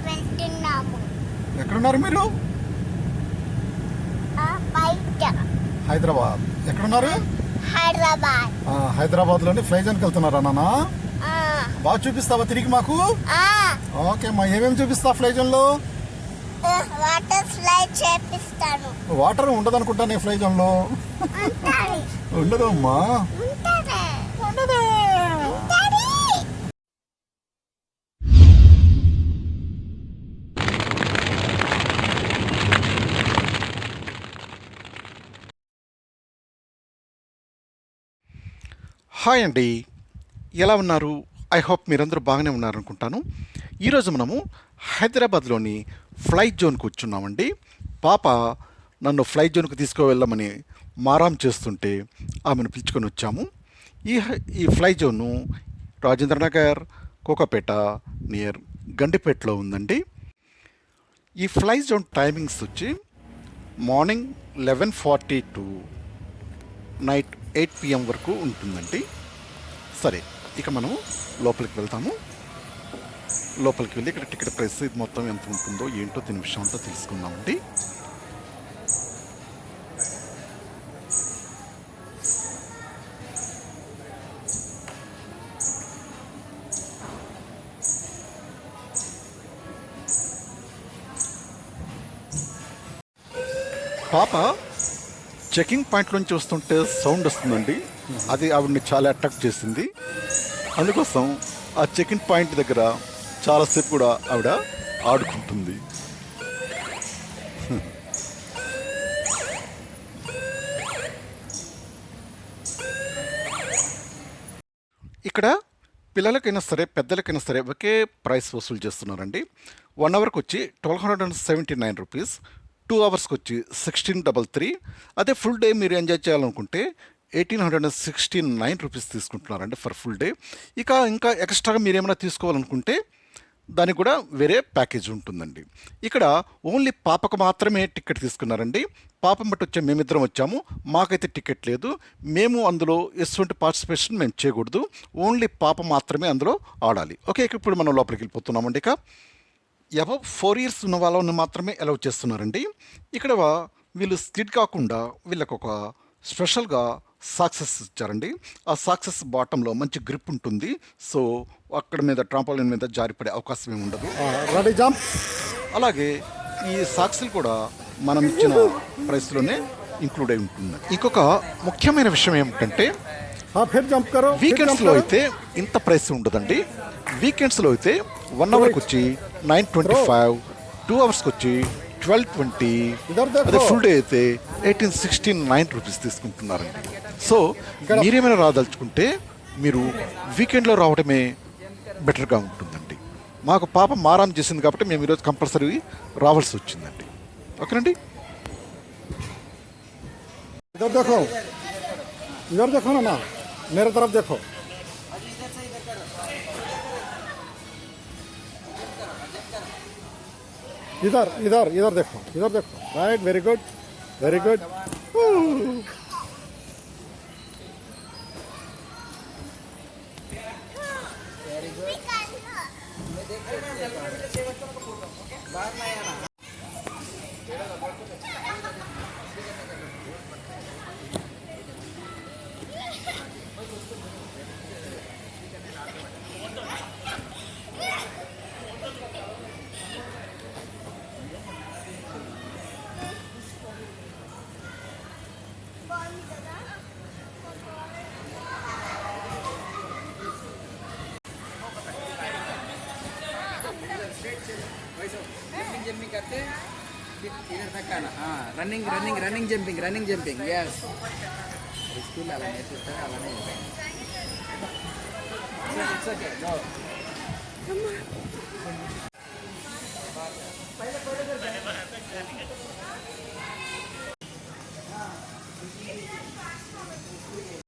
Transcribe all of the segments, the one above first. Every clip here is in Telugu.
వెళ్తున్నాము. ఎక్కడున్నారు మీరు? హైదరాబాద్. ఎక్కడున్నారు? హైదరాబాద్. హైదరాబాద్లోని ఫ్లై జోన్కి వెళ్తున్నారా నాన్న? బాగా చూపిస్తావా తిరిగి మాకు? ఓకే మా ఏమేమి చూపిస్తా ఫ్లై జోన్లో? వాటర్ స్లైడ్ చేపిస్తాను. వాటర్ ఉండదు అనుకుంటా నీ ఫ్లై జోన్లో. ఉండదు అమ్మా. హాయ్ అండి, ఎలా ఉన్నారు? ఐ హోప్ మీరందరూ బాగానే ఉన్నారనుకుంటాను. ఈరోజు మనము హైదరాబాద్లోని ఫ్లై జోన్కి వచ్చున్నామండి. పాప నన్ను ఫ్లై జోన్కి తీసుకువెళ్ళమని మారాం చేస్తుంటే ఆమెను పిలుచుకొని వచ్చాము. ఈ fly zone Rajendranagar, Kokapet near గండిపేటలో ఉందండి. ఈ ఫ్లై జోన్ టైమింగ్స్ వచ్చి మార్నింగ్ 11:40 టు నైట్ 8 PM వరకు ఉంటుందండి. సరే, ఇక మనం లోపలికి వెళ్తాము. లోపలికి వెళ్ళి ఇక్కడ టికెట్ ప్రైస్ ఇది మొత్తం ఎంత ఉంటుందో ఏంటో దీని విషయం అంతా తెలుసుకుందామండి. పాప చెకింగ్ పాయింట్ నుంచి వస్తుంటే సౌండ్ వస్తుందండి. అది ఆవిడని చాలా అట్రాక్ట్ చేసింది. అందుకోసం ఆ చెకింగ్ పాయింట్ దగ్గర చాలాసేపు కూడా ఆవిడ ఆడుకుంటుంది. ఇక్కడ పిల్లలకైనా సరే పెద్దలకైనా సరే ఒకే ప్రైస్ వసూలు చేస్తున్నారండి. 1 అవర్కి వచ్చి 1279 రూపీస్, 2 అవర్స్కి వచ్చి 1633. అదే ఫుల్ డే మీరు ఎంజాయ్ చేయాలనుకుంటే 1869 రూపీస్ తీసుకుంటున్నారండి ఫర్ ఫుల్ డే. ఇంకా ఎక్స్ట్రాగా మీరు ఏమైనా తీసుకోవాలనుకుంటే దానికి కూడా వేరే ప్యాకేజ్ ఉంటుందండి. ఇక్కడ ఓన్లీ పాపకు మాత్రమే టికెట్ తీసుకున్నారండి. పాపం బట్టి వచ్చే మేమిద్దరం వచ్చాము, మాకైతే టికెట్ లేదు. మేము అందులో ఎటువంటి పార్టిసిపేషన్ మేము చేయకూడదు. ఓన్లీ పాప మాత్రమే అందులో ఆడాలి. ఓకే, ఇప్పుడు మనం లోపలికి వెళ్ళిపోతున్నామండి. ఇక అబవ్ 4 years ఉన్న వాళ్ళని మాత్రమే అలౌ చేస్తున్నారండి. ఇక్కడ వీళ్ళు స్కిడ్ కాకుండా వీళ్ళకు ఒక స్పెషల్గా సాక్సెస్ ఇచ్చారండి. ఆ సాక్సెస్ బాటంలో మంచి గ్రిప్ ఉంటుంది. సో అక్కడ మీద ట్రాంపోలిన్ మీద జారిపడే అవకాశం ఏమి ఉండదు. Ready jump. అలాగే ఈ సాక్స్లు కూడా మనం ఇచ్చిన ప్రైస్లోనే ఇంక్లూడ్ అయి ఉంటుంది. ఇంకొక ముఖ్యమైన విషయం ఏమిటంటే వీకెండ్స్లో అయితే ఇంత ప్రైస్ ఉండదండి. వీకెండ్స్లో అయితే 1 అవర్కి వచ్చి 925, 2 అవర్స్కి వచ్చి 1220, అదే ఫుల్ డే అయితే 1869 రూపీస్ తీసుకుంటున్నారండి. సో మీరేమైనా రాదలుచుకుంటే మీరు వీకెండ్లో రావడమే బెటర్గా ఉంటుందండి. మాకు పాప మారాం చేసింది కాబట్టి మేము ఈరోజు కంపల్సరీ రావాల్సి వచ్చిందండి. ఓకేనండి. इधर देखो ना मेरे तरफ देखो. इधर इधर इधर देखो, इधर देखो. Right, very good, very good. Jumping करते इधर तक आना. Running running running jumping yes. School అలా నేర్పిస్తారు, అలానే ఇట్స్ ఓకే. గో.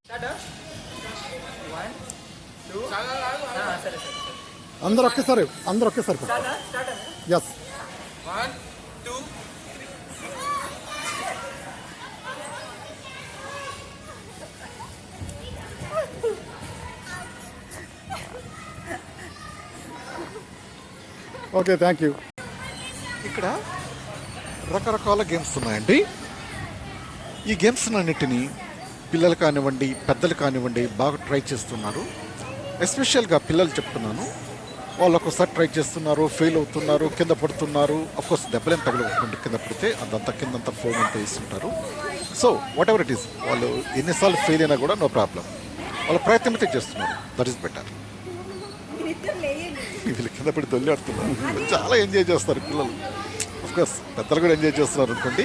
స్టార్ట్. 1 2 సరే అందరూ ఒకేసారి ఎస్. 1 2 3 okay thank you. ఇక్కడ రకరకాల గేమ్స్ ఉన్నాయండి. ఈ గేమ్స్ అన్నిటినీ పిల్లలు కానివ్వండి పెద్దలు కానివ్వండి బాగా ట్రై చేస్తున్నారు. ఎస్పెషల్గా పిల్లలు చెప్తున్నాను, వాళ్ళు ఒక్కోసారి ట్రై చేస్తున్నారు, ఫెయిల్ అవుతున్నారు, కింద పడుతున్నారు. అఫ్కోర్స్ దెబ్బలేం తగలకుండా కింద పడితే అదంతా కిందంతా ఫోమ్ అంతా వేస్తుంటారు. So what ever it is, వాళ్ళు ఎన్నిసార్లు ఫెయిల్ అయినా కూడా నో ప్రాబ్లం, వాళ్ళు ప్రయత్నం అయితే చేస్తున్నారు. That is better. వీళ్ళు కింద పడి దొల్లాడుతున్నారు, చాలా ఎంజాయ్ చేస్తారు పిల్లలు. అఫ్కోర్స్ పెద్దలు కూడా ఎంజాయ్ చేస్తున్నారు అనుకోండి,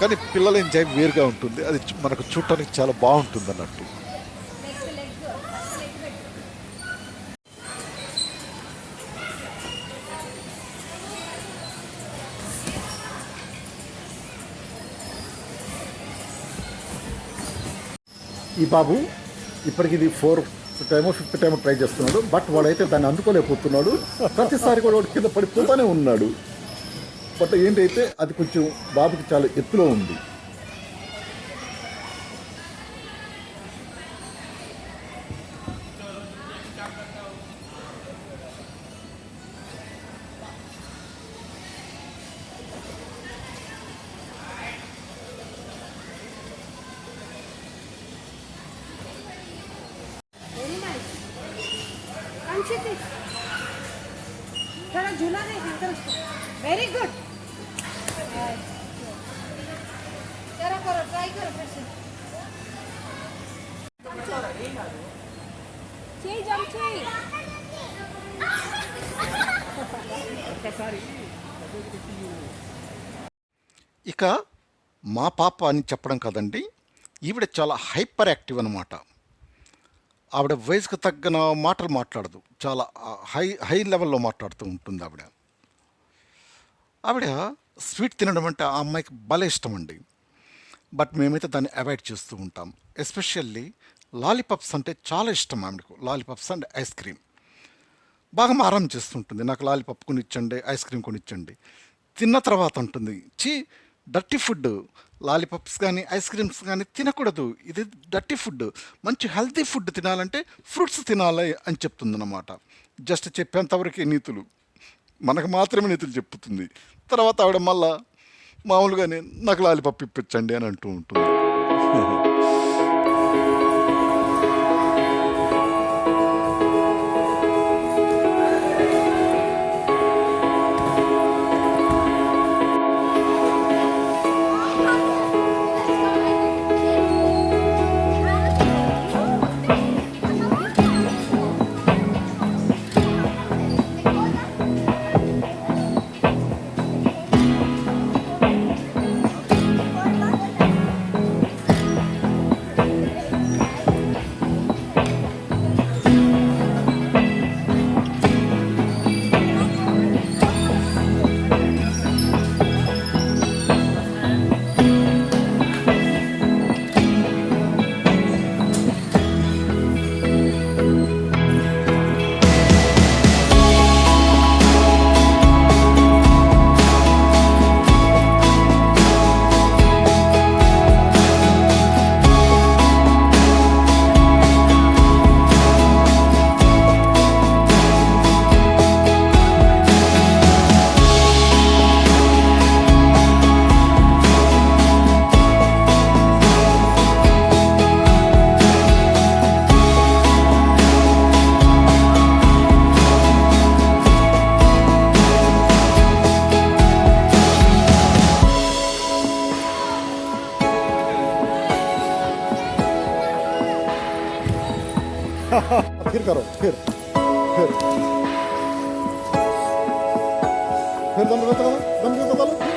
కానీ పిల్లల ఎంజాయ్ వేరుగా ఉంటుంది. అది మనకు చూడటానికి చాలా బాగుంటుంది అన్నట్టు. ఈ బాబు ఇప్పటికి ఇది 4th టైమో 5th టైమో ట్రై చేస్తున్నాడు. బట్ వాడైతే దాన్ని అందుకోలేకపోతున్నాడు. ప్రతిసారి కూడా వాడు కింద పడిపోతూనే ఉన్నాడు. బట్ ఏంటైతే అది కొంచెం బాబుకి చాలా ఎత్తులో ఉంది. थोड़ा झूला दे शंकर उसको. Very good. करो करो ट्राई करो फिर से. చేయి జంప్ చేయి. ఇక మా పాప అని చెప్పడం కాదండి, ఈవిడ చాలా హైపర్ యాక్టివ్ అనమాట. ఆవిడ వయసుకు తగ్గన మాటలు మాట్లాడదు, చాలా హై హై లెవెల్లో మాట్లాడుతూ ఉంటుంది ఆవిడ. ఆవిడ స్వీట్ తినడం అంటే ఆ అమ్మాయికి భలే ఇష్టం అండి. బట్ మేమైతే దాన్ని అవాయిడ్ చేస్తూ ఉంటాం. ఎస్పెషల్లీ లాలీపాప్స్ అంటే చాలా ఇష్టం ఆవిడకు. లాలీపాప్స్ అండ్ ఐస్ క్రీమ్ బాగా మారం చేస్తుంటుంది. నాకు లాలీపాప్ కొనిచ్చండి, ఐస్ క్రీమ్ కొనిచ్చండి. తిన్న తర్వాత ఉంటుంది, చీ డర్టీ ఫుడ్, లాలీపాప్స్ కానీ ఐస్ క్రీమ్స్ కానీ తినకూడదు, ఇది డర్టీ ఫుడ్, మంచి హెల్తీ ఫుడ్ తినాలంటే ఫ్రూట్స్ తినాలి అని చెప్తుందన్నమాట. జస్ట్ చెప్పేంతవరకే నీతులు, మనకు మాత్రమే నీతులు చెప్పుతుంది. తర్వాత ఆవిడ మళ్ళా మామూలుగానే నాకు లాలీపాప్ ఇప్పించండి అని అంటూ ఉంటుంది. फिर करो, फिर दम दम दम दम